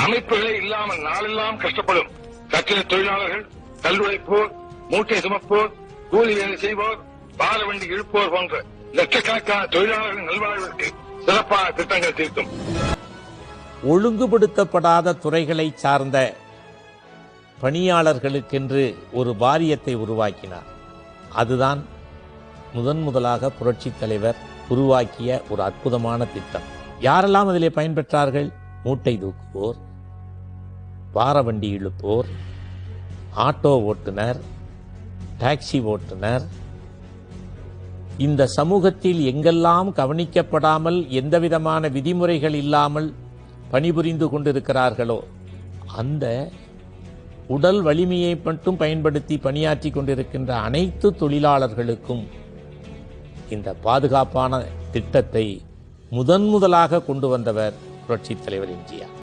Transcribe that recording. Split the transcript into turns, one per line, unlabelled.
அமைப்புகளே இல்லாமல் நாளெல்லாம் கஷ்டப்படும் கட்டிட தொழிலாளர்கள், கல்லுழைப்போர், மூட்டை சுமப்போர், கூலி வேலை செய்வோர், பார வண்டி இழுப்போர் போன்ற லட்சக்கணக்கான தொழிலாளர்கள் நல்வாழ்விற்கு சிறப்பான திட்டங்கள் தீர்க்கும்.
ஒழுங்குபடுத்தப்படாத துறைகளை சார்ந்த பணியாளர்களுக்கென்று ஒரு வாரியத்தை உருவாக்கினார். அதுதான் முதலாக புரட்சித் தலைவர் உருவாக்கிய ஒரு அற்புதமான திட்டம். யாரெல்லாம் அதிலே பயன்பெற்றார்கள்? மூட்டை தூக்குவோர், பாரவண்டி இழுப்போர், ஆட்டோ ஓட்டுநர், டாக்ஸி ஓட்டுநர், இந்த சமூகத்தில் எங்கெல்லாம் கவனிக்கப்படாமல் எந்தவிதமான விதிமுறைகள் இல்லாமல் பணிபுரிந்து கொண்டிருக்கிறார்களோ அந்த உடல் வலிமையை மட்டும் பயன்படுத்தி பணியாற்றி கொண்டிருக்கின்ற அனைத்து தொழிலாளர்களுக்கும் இந்த பாதுகாப்பான திட்டத்தை முதலாக கொண்டு வந்தவர் புரட்சித் தலைவர் எம்ஜிஆர்.